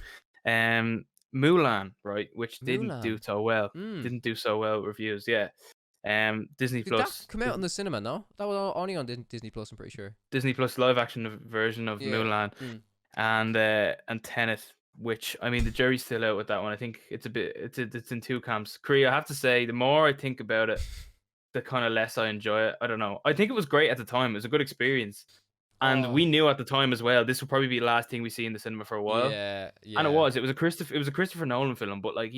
[SPEAKER 2] Um, Mulan, right, which didn't do
[SPEAKER 1] Mulan.
[SPEAKER 2] so well.
[SPEAKER 1] Hmm.
[SPEAKER 2] Didn't do so well with reviews. Yeah. Disney
[SPEAKER 1] Did that
[SPEAKER 2] Plus.
[SPEAKER 1] come out in the cinema? No, that was only on Disney Plus. I'm pretty sure.
[SPEAKER 2] Disney Plus live action version of
[SPEAKER 1] Yeah.
[SPEAKER 2] Mulan,
[SPEAKER 1] Mm.
[SPEAKER 2] and Tenet, which I mean the jury's still out with that one. I think it's in two camps. Korea, I have to say, the more I think about it, the kind of less I enjoy it. I don't know. I think it was great at the time. It was a good experience. And
[SPEAKER 1] Oh,
[SPEAKER 2] we knew at the time as well, this would probably be the last thing we see in the cinema for a while.
[SPEAKER 1] yeah,
[SPEAKER 2] And
[SPEAKER 1] yeah.
[SPEAKER 2] it was a Christopher Nolan film, but like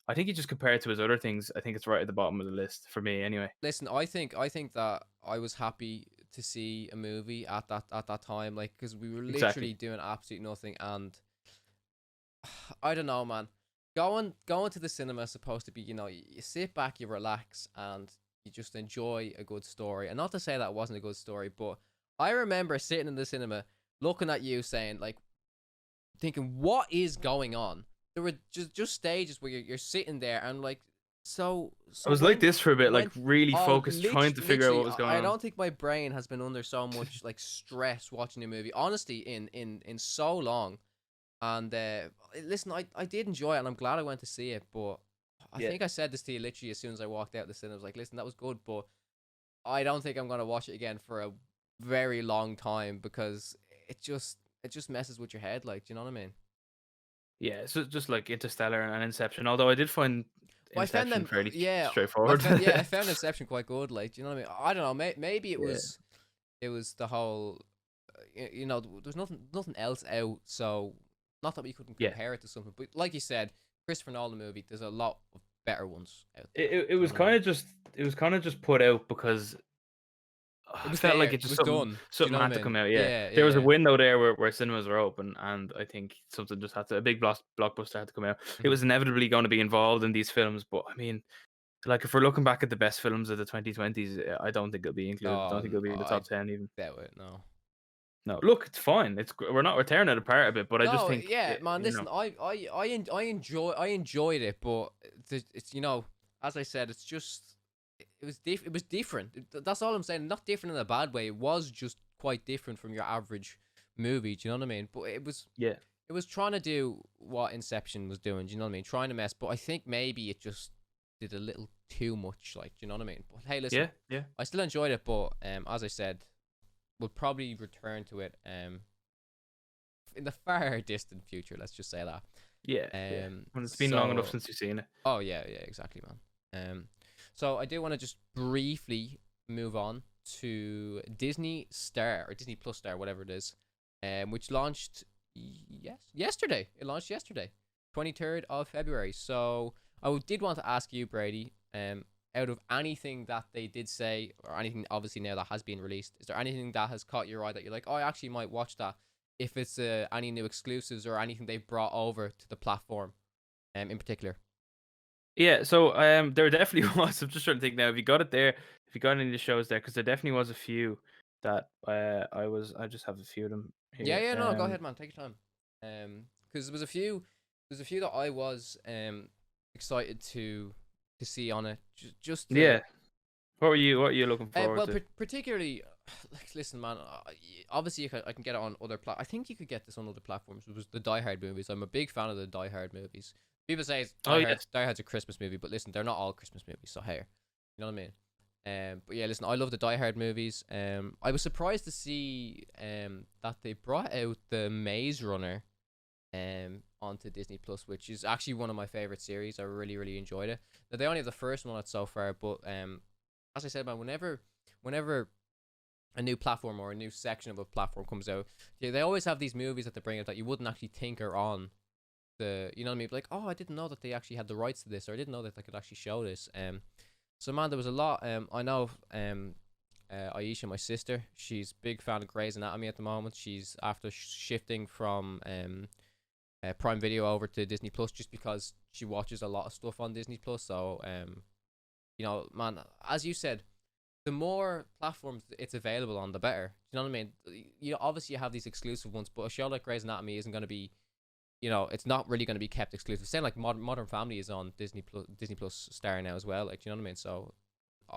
[SPEAKER 2] I think he just compared to his other things, I think it's right at the bottom of the list for me anyway.
[SPEAKER 1] Listen, I think that I was happy to see a movie at that time, like, because we were literally
[SPEAKER 2] Exactly.
[SPEAKER 1] doing absolutely nothing, and I don't know, man. Going to the cinema is supposed to be, you sit back, you relax, and you just enjoy a good story. And not to say that it wasn't a good story, but I remember sitting in the cinema, looking at you, saying like, thinking, what is going on? There were just stages where you're sitting there and like,
[SPEAKER 2] I
[SPEAKER 1] so
[SPEAKER 2] was like
[SPEAKER 1] when
[SPEAKER 2] this for a bit, like
[SPEAKER 1] when
[SPEAKER 2] really
[SPEAKER 1] oh,
[SPEAKER 2] focused, trying to figure out what
[SPEAKER 1] literally,
[SPEAKER 2] was going
[SPEAKER 1] I
[SPEAKER 2] on.
[SPEAKER 1] don't think my brain has been under so much like stress watching a movie, honestly, in so long. And listen, I did enjoy it, and I'm glad I went to see it. But I
[SPEAKER 2] Yeah.
[SPEAKER 1] think I said this to you literally as soon as I walked out the cinema. I was like, listen, that was good, but I don't think I'm gonna watch it again for a very long time, because it just messes with your head. Like, do you know what I mean?
[SPEAKER 2] Yeah, so just like Interstellar and Inception. Although I did find
[SPEAKER 1] But I found
[SPEAKER 2] Inception
[SPEAKER 1] them,
[SPEAKER 2] fairly
[SPEAKER 1] yeah.
[SPEAKER 2] straightforward.
[SPEAKER 1] I found Inception quite good. Like, do you know what I mean? I don't know. Maybe
[SPEAKER 2] Yeah.
[SPEAKER 1] it was the whole, there's nothing else out, so not that we couldn't
[SPEAKER 2] Yeah.
[SPEAKER 1] compare it to something, but like you said, Christopher Nolan movie, there's a lot of better ones out there.
[SPEAKER 2] It
[SPEAKER 1] Do you
[SPEAKER 2] was
[SPEAKER 1] know what I
[SPEAKER 2] kind
[SPEAKER 1] mean?
[SPEAKER 2] of just put out because
[SPEAKER 1] It
[SPEAKER 2] I
[SPEAKER 1] was
[SPEAKER 2] felt like
[SPEAKER 1] there.
[SPEAKER 2] it
[SPEAKER 1] It
[SPEAKER 2] just
[SPEAKER 1] was done. Do you
[SPEAKER 2] something
[SPEAKER 1] know what
[SPEAKER 2] had
[SPEAKER 1] I
[SPEAKER 2] to come
[SPEAKER 1] mean?
[SPEAKER 2] out. Yeah,
[SPEAKER 1] Yeah,
[SPEAKER 2] there was a
[SPEAKER 1] yeah.
[SPEAKER 2] window there where cinemas were open, and I think something just had to a big blockbuster had to come out. It
[SPEAKER 1] Hmm.
[SPEAKER 2] was inevitably going to be involved in these films, but I mean, like if we're looking back at the best films of the 2020s, I don't think it'll be included. I don't
[SPEAKER 1] Oh,
[SPEAKER 2] think it'll be in the
[SPEAKER 1] I
[SPEAKER 2] top 10 even.
[SPEAKER 1] doubt it. No.
[SPEAKER 2] No, look, it's fine. We're tearing it apart a bit, but I just
[SPEAKER 1] No,
[SPEAKER 2] think
[SPEAKER 1] yeah, man. Listen, I enjoyed it, but it's, as I said, it's just it was different. That's all I'm saying. Not different in a bad way. It was just quite different from your average movie. Do you know what I mean? But
[SPEAKER 2] yeah,
[SPEAKER 1] it was trying to do what Inception was doing. Do you know what I mean? Trying to mess, but I think maybe it just did a little too much. Like, do you know what I mean? But hey, listen,
[SPEAKER 2] yeah,
[SPEAKER 1] I still enjoyed it, but as I said, we'll probably return to it in the far distant future. Let's just say that.
[SPEAKER 2] yeah. When it's been long enough
[SPEAKER 1] So
[SPEAKER 2] since you've seen it.
[SPEAKER 1] oh yeah, yeah, exactly, man. So I do want to just briefly move on to Disney Star or Disney Plus Star, whatever it is, which launched yesterday. It launched yesterday, 23rd of February. So did want to ask you, Brady, out of anything that they did say, or anything obviously now that has been released, is there anything that has caught your eye that you're like, oh, I actually might watch that? If it's any new exclusives or anything they've brought over to the platform, in particular.
[SPEAKER 2] Yeah, so there definitely was. I'm just trying to think now. If you got it there, if you got any of the shows there, because there definitely was a few that I just have a few of them
[SPEAKER 1] Yeah,
[SPEAKER 2] here.
[SPEAKER 1] yeah, no, go ahead, man. Take your time. Because there's a few that I was excited to see on it. Just to,
[SPEAKER 2] Yeah. What are you looking forward
[SPEAKER 1] well,
[SPEAKER 2] to?
[SPEAKER 1] particularly, like, listen, man. Obviously, I can get it on other I think you could get this on other platforms. It was the Die Hard movies. I'm a big fan of the Die Hard movies. People say
[SPEAKER 2] Oh yes.
[SPEAKER 1] Die Hard's a Christmas movie, but listen, they're not all Christmas movies. So here, you know what I mean. But yeah, listen, I love the Die Hard movies. I was surprised to see that they brought out the Maze Runner onto Disney Plus, which is actually one of my favorite series. I really, really enjoyed it. Now, they only have the first one out so far, but as I said, man, whenever a new platform or a new section of a platform comes out, yeah, they always have these movies that they bring out that you wouldn't actually think are on the, you know what I mean? Like, oh, I didn't know that they actually had the rights to this, or I didn't know that they could actually show this. So man, there was a lot. I know Aisha, my sister, she's a big fan of Grey's Anatomy at the moment. She's after shifting from Prime Video over to Disney Plus just because she watches a lot of stuff on Disney Plus. So man, as you said, the more platforms it's available on, the better. Do you know what I mean? Obviously you have these exclusive ones, but a show like Grey's Anatomy isn't going to be, it's not really going to be kept exclusive. Same like Modern Family is on Disney Plus Star now as well. Like, do you know what I mean? So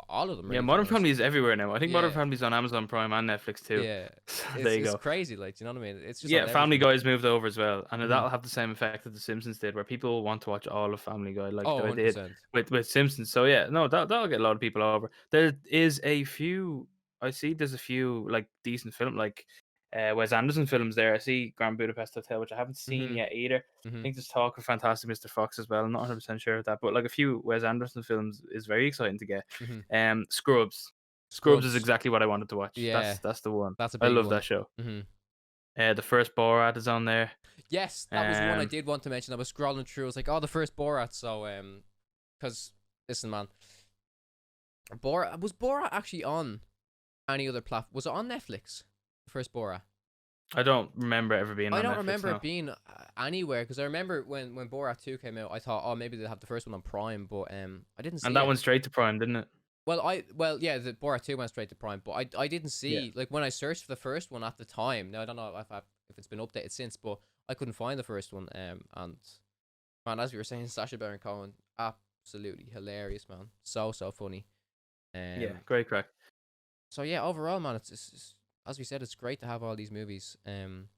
[SPEAKER 1] all of them,
[SPEAKER 2] Yeah,
[SPEAKER 1] really, to be
[SPEAKER 2] Modern
[SPEAKER 1] honest.
[SPEAKER 2] Family is everywhere now. I think Modern
[SPEAKER 1] Yeah,
[SPEAKER 2] Family's on Amazon Prime and Netflix too.
[SPEAKER 1] yeah.
[SPEAKER 2] So there
[SPEAKER 1] It's
[SPEAKER 2] you
[SPEAKER 1] it's
[SPEAKER 2] go.
[SPEAKER 1] crazy. Like, do you know what I mean? It's just on
[SPEAKER 2] Yeah, Family
[SPEAKER 1] everything.
[SPEAKER 2] Guy's moved over as well, and
[SPEAKER 1] Hmm.
[SPEAKER 2] that'll have the same effect that The Simpsons did, where people want to watch all of Family Guy, like
[SPEAKER 1] Oh,
[SPEAKER 2] I did
[SPEAKER 1] 100%.
[SPEAKER 2] with Simpsons. So yeah, no, that'll get a lot of people over. There is a few. I see there's a few like decent film, like Wes Anderson films there. I see Grand Budapest Hotel, which I haven't seen
[SPEAKER 1] Hmm.
[SPEAKER 2] yet either. I
[SPEAKER 1] Hmm.
[SPEAKER 2] think there's talk of Fantastic Mr. Fox as well. I'm not 100% sure of that, but like a few Wes Anderson films is very exciting to get.
[SPEAKER 1] Hmm.
[SPEAKER 2] Scrubs. Scrubs is
[SPEAKER 1] Scrubs.
[SPEAKER 2] exactly what I wanted to watch.
[SPEAKER 1] Yeah,
[SPEAKER 2] That's the one.
[SPEAKER 1] that's a
[SPEAKER 2] I
[SPEAKER 1] big
[SPEAKER 2] love
[SPEAKER 1] one.
[SPEAKER 2] that show.
[SPEAKER 1] Hmm.
[SPEAKER 2] The first Borat is on there.
[SPEAKER 1] Yes, that was one I did want to mention. I was scrolling through. I was like, oh, the first Borat. So, because listen, man, Borat actually on any other platform? Was it on Netflix? The first Borat.
[SPEAKER 2] I don't remember ever being
[SPEAKER 1] I
[SPEAKER 2] on
[SPEAKER 1] don't
[SPEAKER 2] Netflix,
[SPEAKER 1] remember
[SPEAKER 2] no.
[SPEAKER 1] it being anywhere because I remember when Borat 2 came out, I thought, oh, maybe they'll have the first one on Prime, but I didn't see
[SPEAKER 2] And that
[SPEAKER 1] it.
[SPEAKER 2] went straight to Prime, didn't it?
[SPEAKER 1] Well, yeah, the Borat 2 went straight to Prime, but I didn't
[SPEAKER 2] Yeah.
[SPEAKER 1] see, like, when I searched for the first one at the time. Now I don't know if it's been updated since, but I couldn't find the first one. And man, as we were saying, Sacha Baron Cohen, absolutely hilarious, man, so funny.
[SPEAKER 2] Yeah, great crack.
[SPEAKER 1] So yeah, overall, man, it's as we said, it's great to have all these movies. Moving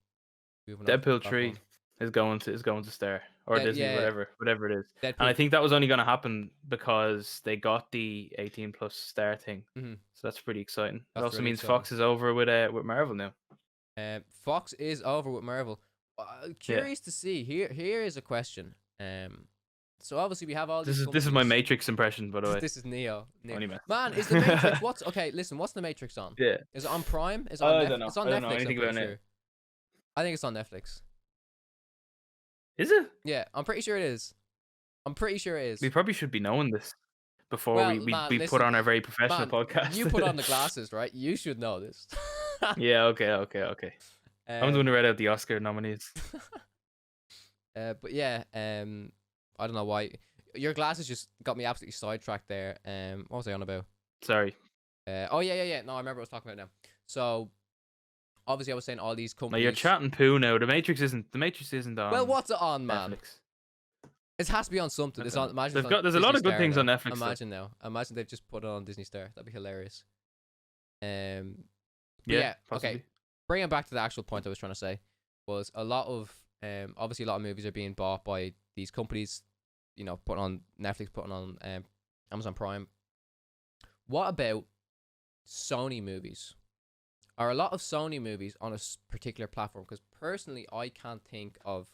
[SPEAKER 1] over to the
[SPEAKER 2] Deadpool 3
[SPEAKER 1] platform.
[SPEAKER 2] is going to Star or Disney,
[SPEAKER 1] Yeah,
[SPEAKER 2] whatever it is. And I
[SPEAKER 1] Deadpool.
[SPEAKER 2] think that was only going to happen because they got the 18 plus Star thing.
[SPEAKER 1] Mhm.
[SPEAKER 2] So that's pretty exciting. It
[SPEAKER 1] That's
[SPEAKER 2] also
[SPEAKER 1] really
[SPEAKER 2] means
[SPEAKER 1] exciting.
[SPEAKER 2] Fox is over with Marvel now.
[SPEAKER 1] Fox is over with Marvel. Curious to see. Here is a question. So obviously we have all these.
[SPEAKER 2] This is my Matrix impression, by the way.
[SPEAKER 1] This is Neo.
[SPEAKER 2] Only man.
[SPEAKER 1] Man, is the Matrix? Okay? Listen, what's the Matrix on?
[SPEAKER 2] Yeah.
[SPEAKER 1] Is it on Prime? Is it
[SPEAKER 2] I
[SPEAKER 1] on
[SPEAKER 2] don't know.
[SPEAKER 1] It's on
[SPEAKER 2] I don't know
[SPEAKER 1] Netflix. I'm
[SPEAKER 2] anything
[SPEAKER 1] pretty
[SPEAKER 2] about
[SPEAKER 1] sure.
[SPEAKER 2] it.
[SPEAKER 1] I think it's on Netflix.
[SPEAKER 2] Is it?
[SPEAKER 1] Yeah, I'm pretty sure it is. I'm pretty sure it is.
[SPEAKER 2] We probably should be knowing this before
[SPEAKER 1] Well,
[SPEAKER 2] we
[SPEAKER 1] man,
[SPEAKER 2] put
[SPEAKER 1] listen,
[SPEAKER 2] on our very professional
[SPEAKER 1] man,
[SPEAKER 2] podcast.
[SPEAKER 1] you put on the glasses, right? You should know this.
[SPEAKER 2] Yeah, okay. I'm the one who read out the Oscar nominees.
[SPEAKER 1] But yeah, I don't know why your glasses just got me absolutely sidetracked there. What was I on about?
[SPEAKER 2] Sorry.
[SPEAKER 1] Oh yeah. No, I remember what I was talking about now. So obviously, I was saying all these
[SPEAKER 2] No,
[SPEAKER 1] companies.
[SPEAKER 2] you're chatting poo now. The Matrix isn't on.
[SPEAKER 1] Well, what's it on, man?
[SPEAKER 2] Netflix.
[SPEAKER 1] It has to be on something. It's on. Imagine
[SPEAKER 2] They've
[SPEAKER 1] it's on
[SPEAKER 2] there's a
[SPEAKER 1] Disney
[SPEAKER 2] lot of good
[SPEAKER 1] Star
[SPEAKER 2] things
[SPEAKER 1] now.
[SPEAKER 2] on Netflix.
[SPEAKER 1] Imagine now. Imagine they've just put it on Disney Star. That'd be hilarious.
[SPEAKER 2] Yeah.
[SPEAKER 1] Yeah.
[SPEAKER 2] Possibly.
[SPEAKER 1] Okay. Bringing back to the actual point I was trying to say was a lot of obviously a lot of movies are being bought by these companies. You know, putting on Netflix, putting on Amazon Prime. What about Sony movies? Are a lot of Sony movies on a particular platform? Because personally, I can't think of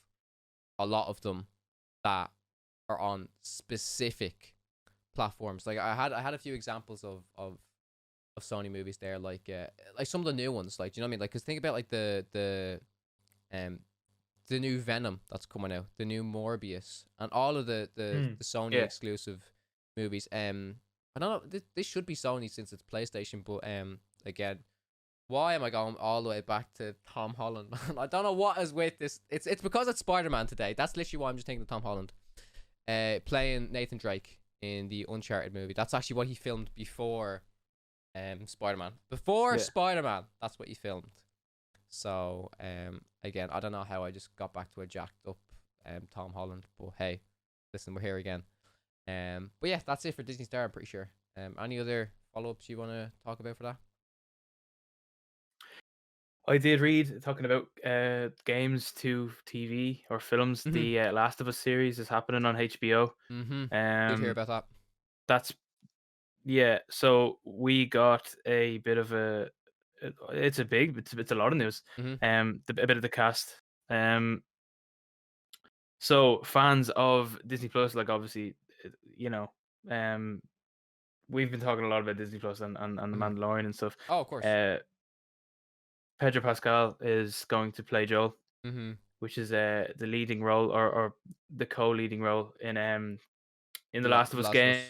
[SPEAKER 1] a lot of them that are on specific platforms. Like I had a few examples of Sony movies there, like some of the new ones. Like, do you know what I mean? Like, cause think about like the new Venom that's coming out, the new Morbius, and all of the Sony exclusive movies. I don't know. This should be Sony since it's PlayStation, but again, why am I going all the way back to Tom Holland? I don't know what is with this. It's because it's Spider-Man today. That's literally why I'm just thinking of Tom Holland, playing Nathan Drake in the Uncharted movie. That's actually what he filmed before, Spider-Man. Before Spider-Man, that's what he filmed. So, again, I don't know how I just got back to a jacked up, Tom Holland, but hey, listen, we're here again. But yeah, that's it for Disney Star. I'm pretty sure. Any other follow-ups you want to talk about for that?
[SPEAKER 2] I did read talking about games to TV or films.
[SPEAKER 1] Mhm.
[SPEAKER 2] The Last of Us series is happening on HBO.
[SPEAKER 1] Did hear about that.
[SPEAKER 2] That's So we got a bit of a. It's a lot of news. A bit of the cast. So fans of Disney Plus, like obviously, you know, we've been talking a lot about Disney Plus and the Mandalorian and stuff.
[SPEAKER 1] Oh, of course.
[SPEAKER 2] Pedro Pascal is going to play Joel, which is the leading role or the co-leading role in the Last of Us game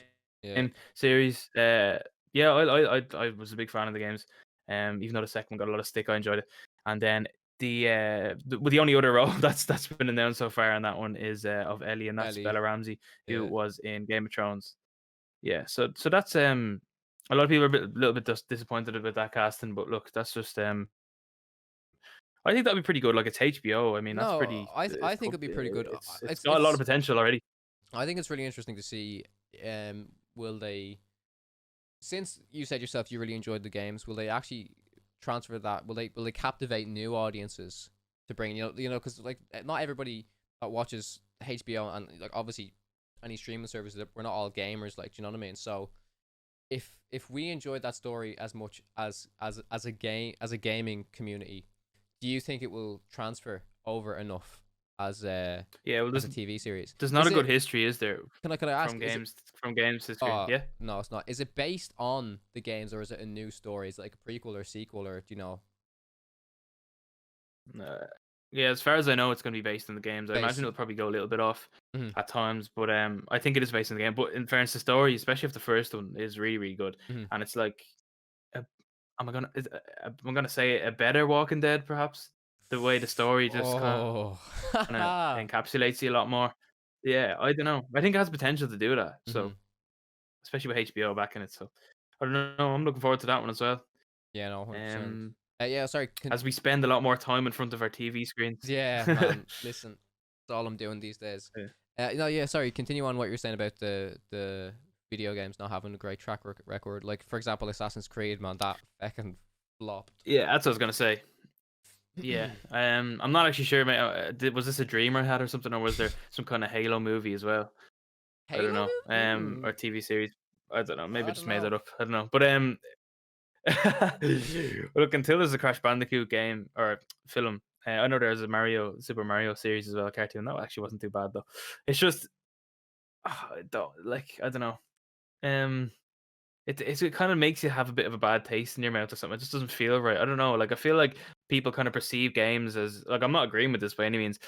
[SPEAKER 2] series. Yeah, I was a big fan of the games. Even though the second one got a lot of stick, I enjoyed it. And then the only other role that's been announced so far on that one is of Ellie, and that's Bella Ramsey, who was in Game of Thrones. Yeah, so that's a lot of people are a little bit disappointed about that casting, but look, that's just I think that'd be pretty good. Like, it's HBO. I mean, that's pretty.
[SPEAKER 1] I think it'd be pretty good.
[SPEAKER 2] It's got a lot of potential already.
[SPEAKER 1] I think it's really interesting to see. Will they? Since you said yourself you really enjoyed the games, will they actually transfer that? Will they captivate new audiences to bring because like not everybody that watches HBO and like obviously any streaming services, we're not all gamers, like, do you know what I mean? So if we enjoyed that story as much as a gaming community, do you think it will transfer over enough as a
[SPEAKER 2] Yeah, well,
[SPEAKER 1] TV series.
[SPEAKER 2] there's not
[SPEAKER 1] Is
[SPEAKER 2] a good
[SPEAKER 1] it?
[SPEAKER 2] history, is there,
[SPEAKER 1] Can I ask?
[SPEAKER 2] from
[SPEAKER 1] Is it?
[SPEAKER 2] games to screen? Yeah.
[SPEAKER 1] No, it's not. Is it based on the games, or is it a new story? Is it like a prequel or sequel, or do you know?
[SPEAKER 2] Uh, yeah, as far as I know, it's going to be based on the games. I
[SPEAKER 1] Based.
[SPEAKER 2] imagine it'll probably go a little bit off
[SPEAKER 1] Mhm.
[SPEAKER 2] at times, but I think it is based on the game. But in fairness, the story, especially if the first one, is really really good,
[SPEAKER 1] Mhm.
[SPEAKER 2] and it's like, a, am I gonna say a better Walking Dead, perhaps? The way the story just kind
[SPEAKER 1] Oh.
[SPEAKER 2] of encapsulates you a lot more. Yeah, I don't know. I think it has potential to do that. So
[SPEAKER 1] Mhm.
[SPEAKER 2] especially with HBO back in it. So I don't know. I'm looking forward to that one as well.
[SPEAKER 1] Yeah, no, 100%.
[SPEAKER 2] Um,
[SPEAKER 1] Yeah, sorry.
[SPEAKER 2] as we spend a lot more time in front of our TV screens.
[SPEAKER 1] Yeah, man. Listen, that's all I'm doing these days.
[SPEAKER 2] Yeah.
[SPEAKER 1] No, yeah. Sorry. Continue on what you're saying about the video games not having a great record. Like, for example, Assassin's Creed, man, that fucking flopped.
[SPEAKER 2] Yeah, that's what I was gonna say. Yeah, I'm not actually sure. Mate, was this a dream I had or something, or was there some kind of Halo movie as well? I don't
[SPEAKER 1] Halo
[SPEAKER 2] know.
[SPEAKER 1] movie?
[SPEAKER 2] Or TV series. I don't know. Maybe I
[SPEAKER 1] I
[SPEAKER 2] just
[SPEAKER 1] don't
[SPEAKER 2] made that
[SPEAKER 1] know.
[SPEAKER 2] up. I don't know. But look, until there's a Crash Bandicoot game or film, I know there's a Super Mario series as well, a cartoon. That actually wasn't too bad though. It's just, I don't like. I don't know. Um, it kind of makes you have a bit of a bad taste in your mouth or something. It just doesn't feel right. I don't know. Like I feel like people kind of perceive games as like, I'm not agreeing with this by any means.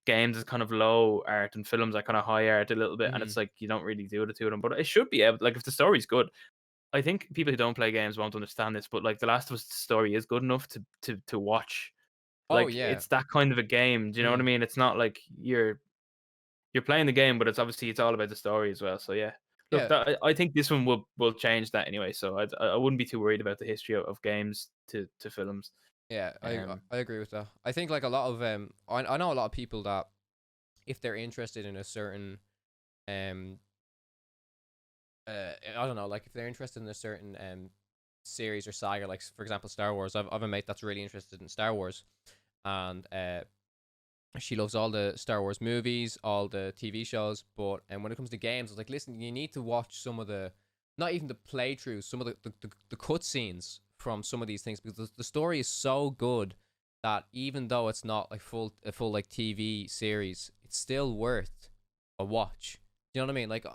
[SPEAKER 2] Games as kind of low art and films are kind of high art a little bit, and
[SPEAKER 1] Mhm.
[SPEAKER 2] it's like you don't really do the two of them. But it should be able, like, if the story's good. I think people who don't play games won't understand this, but like The Last of Us story is good enough to watch.
[SPEAKER 1] Oh
[SPEAKER 2] Like
[SPEAKER 1] yeah.
[SPEAKER 2] it's that kind of a game. Do you know what I
[SPEAKER 1] Mhm.
[SPEAKER 2] mean? It's not like you're playing the game, but it's all about the story as well. So yeah, look,
[SPEAKER 1] Yeah.
[SPEAKER 2] I think this one will change that anyway. So I wouldn't be too worried about the history of games to films.
[SPEAKER 1] Yeah.
[SPEAKER 2] Um,
[SPEAKER 1] I agree with that. I think like a lot of I know a lot of people that if they're interested in a certain um I don't know, like if they're interested in a certain series or saga, like for example Star Wars. I've a mate that's really interested in Star Wars, and she loves all the Star Wars movies, all the TV shows. But and when it comes to games, I was like, listen, you need to watch some of the, not even the playthroughs, some of the cutscenes from some of these things, because the story is so good that even though it's not like a full like TV series, it's still worth a watch. You know what I mean? Like,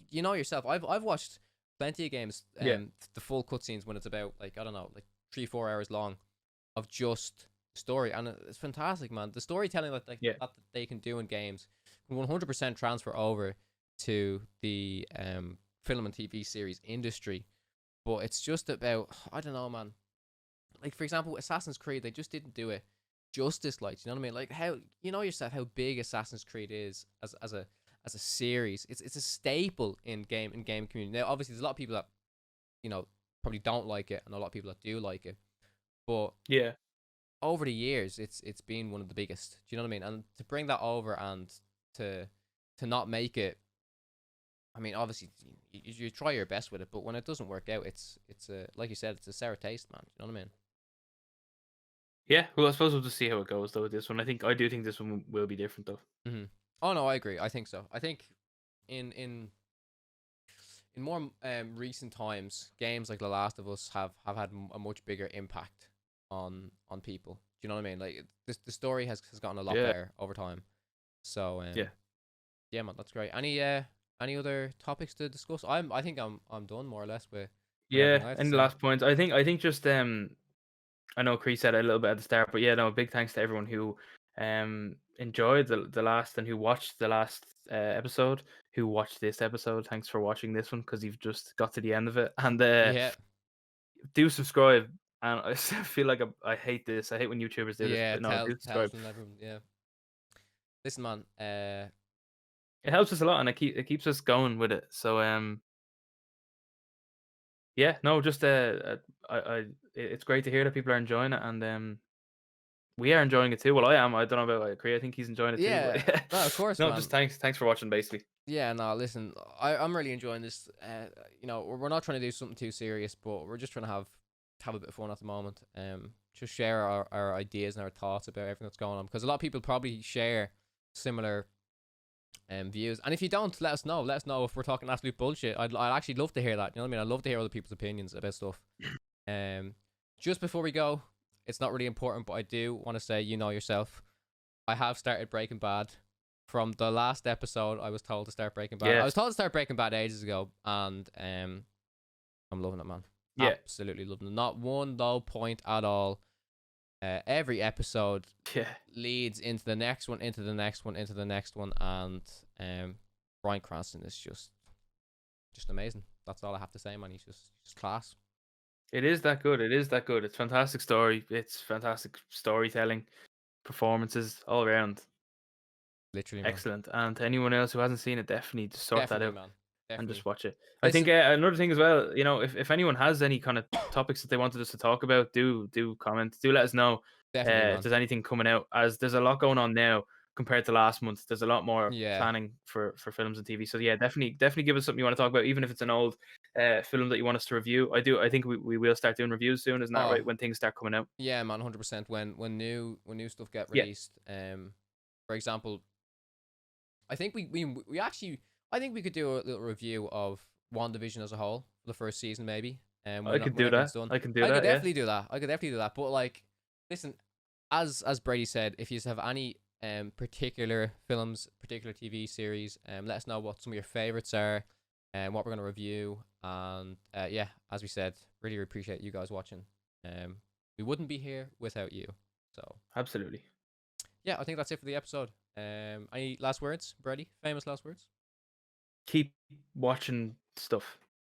[SPEAKER 1] you know yourself. I've watched plenty of games,
[SPEAKER 2] yeah,
[SPEAKER 1] the full cutscenes when it's about like I don't know, like 3-4 hours long, of just story, and it's fantastic, man. The storytelling that
[SPEAKER 2] yeah,
[SPEAKER 1] that they can do in games can 100% transfer over to the film and TV series industry. But it's just about, I don't know, man. Like for example, Assassin's Creed, they just didn't do it justice. Like, you know what I mean? Like how, you know yourself how big Assassin's Creed is as a series. It's a staple in game community. Now, obviously, there's a lot of people that probably don't like it, and a lot of people that do like it. But
[SPEAKER 2] yeah,
[SPEAKER 1] over the years, it's been one of the biggest. Do you know what I mean? And to bring that over and to to not make it, I mean, obviously you try your best with it, but when it doesn't work out, it's a, like you said, it's a sour taste, man. You know what I mean?
[SPEAKER 2] yeah. Well, I suppose we'll just see how it goes though with this one. I do think this one will be different though.
[SPEAKER 1] Hmm. Oh no, I agree. I think so. I think in in in more recent times, games like The Last of Us have had a much bigger impact on people. Do you know what I mean? Like the story has gotten a lot
[SPEAKER 2] Yeah,
[SPEAKER 1] better over time. So
[SPEAKER 2] yeah.
[SPEAKER 1] yeah, man, that's great. Any other topics to discuss? I think I'm done more or less with
[SPEAKER 2] Yeah,
[SPEAKER 1] everything I have to
[SPEAKER 2] and the
[SPEAKER 1] say.
[SPEAKER 2] last point, I think just I know Chris said it a little bit at the start, but yeah, no, big thanks to everyone who enjoyed the last and who watched the last episode, who watched this episode. Thanks for watching this one because you've just got to the end of it, and
[SPEAKER 1] Yeah,
[SPEAKER 2] do subscribe. And I feel like I hate this. I hate when YouTubers do this,
[SPEAKER 1] yeah.
[SPEAKER 2] but no, do
[SPEAKER 1] Tell
[SPEAKER 2] subscribe.
[SPEAKER 1] them everyone. Yeah. Listen, man.
[SPEAKER 2] It helps us a lot, and it keeps us going with it. So yeah, no, just it's great to hear that people are enjoying it, and we are enjoying it too. Well, I am. I don't know about Cree. I think he's enjoying it too. But
[SPEAKER 1] Yeah.
[SPEAKER 2] yeah,
[SPEAKER 1] No, of course,
[SPEAKER 2] no, just
[SPEAKER 1] man.
[SPEAKER 2] thanks for watching. Basically,
[SPEAKER 1] Yeah. No, listen. I'm really enjoying this. We're not trying to do something too serious, but we're just trying to have a bit of fun at the moment. Just share our ideas and our thoughts about everything that's going on, because a lot of people probably share similar views. And if you don't, let us know. Let us know if we're talking absolute bullshit. I'd actually love to hear that. You know what I mean? I'd love to hear other people's opinions about stuff. Um, just before we go, it's not really important, but I do want to say, you know yourself. I have started Breaking Bad. From the last episode, I was told to start Breaking Bad. I
[SPEAKER 2] Yeah,
[SPEAKER 1] was told to start Breaking Bad ages ago, and I'm loving it, man.
[SPEAKER 2] yeah,
[SPEAKER 1] Absolutely loving it. Not one low point at all. Every episode
[SPEAKER 2] yeah.
[SPEAKER 1] leads into the next one, into the next one, into the next one, and Bryan Cranston is just amazing. That's all I have to say, man. He's just class.
[SPEAKER 2] It is that good. It is that good. It's fantastic story. It's fantastic storytelling, performances all around.
[SPEAKER 1] Literally, man.
[SPEAKER 2] Excellent. And to anyone else who hasn't seen it, definitely just sort that
[SPEAKER 1] Definitely,
[SPEAKER 2] out
[SPEAKER 1] man.
[SPEAKER 2] and
[SPEAKER 1] Definitely.
[SPEAKER 2] just watch it. I think
[SPEAKER 1] Listen,
[SPEAKER 2] another thing as well, you know, if anyone has any kind of topics that they wanted us to talk about, do comment. Do let us know
[SPEAKER 1] definitely,
[SPEAKER 2] if
[SPEAKER 1] man.
[SPEAKER 2] there's anything coming out. As there's a lot going on now compared to last month. There's a lot more
[SPEAKER 1] Yeah.
[SPEAKER 2] planning for films and TV. So yeah, definitely give us something you want to talk about, even if it's an old film that you want us to review. I think we will start doing reviews soon. Isn't that
[SPEAKER 1] Oh,
[SPEAKER 2] right? When things start coming out.
[SPEAKER 1] yeah, man. 100%. When new stuff get
[SPEAKER 2] Yeah.
[SPEAKER 1] released, for example, I think we actually I think we could do a little review of WandaVision as a whole for the first season, maybe.
[SPEAKER 2] I could do
[SPEAKER 1] Whenever it's
[SPEAKER 2] that.
[SPEAKER 1] done,
[SPEAKER 2] I can do
[SPEAKER 1] I could
[SPEAKER 2] that. Yeah.
[SPEAKER 1] definitely do that. I could definitely do that. But like, listen, as Brady said, if you have any particular films, particular TV series, let us know what some of your favorites are, and what we're gonna review. And yeah, as we said, really appreciate you guys watching. We wouldn't be here without you. So
[SPEAKER 2] Absolutely.
[SPEAKER 1] yeah, I think that's it for the episode. Any last words, Brady? Famous last words?
[SPEAKER 2] Keep watching stuff.